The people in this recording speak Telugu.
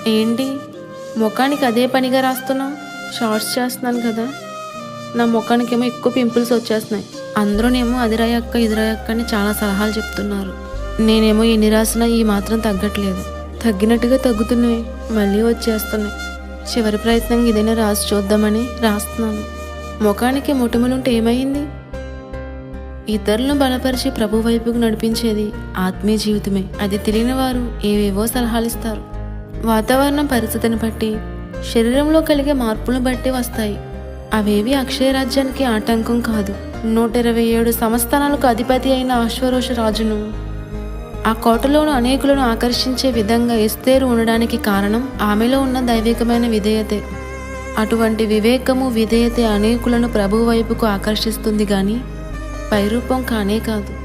ఏంటి ముఖానికి అదే పనిగా రాస్తున్నావు? షార్ట్స్ చేస్తున్నాను కదా. నా ముఖానికేమో ఎక్కువ పింపుల్స్ వచ్చేస్తున్నాయి. అందరూనేమో అది రాయక్క ఇది రాయక్క అని చాలా సలహాలు చెప్తున్నారు. నేనేమో ఎన్ని రాసినా ఈ మాత్రం తగ్గట్లేదు. తగ్గినట్టుగా తగ్గుతున్నాయి, మళ్ళీ వచ్చేస్తున్నాయి. చివరి ప్రయత్నంగా ఏదైనా రాసి చూద్దామని రాస్తున్నాను. ముఖానికి మొటిమలుంటే ఏమైంది? ఇతరులను బలపరిచి ప్రభు వైపుకు నడిపించేది ఆత్మీయ జీవితమే. అది తెలియని వారు ఏవేవో సలహాలు ఇస్తారు. వాతావరణం పరిస్థితిని బట్టి, శరీరంలో కలిగే మార్పులను బట్టి వస్తాయి. అవేవి అక్షయరాజ్యానికి ఆటంకం కాదు. 127 సంస్థానాలకు అధిపతి అయిన అశ్వరోష రాజును, ఆ కోటలోను అనేకులను ఆకర్షించే విధంగా ఎస్తేరు ఉండడానికి కారణం ఆమెలో ఉన్న దైవికమైన విధేయతే. అటువంటి వివేకము విధేయతే అనేకులను ప్రభు వైపుకు ఆకర్షిస్తుంది గాని పైరూపం కానే కాదు.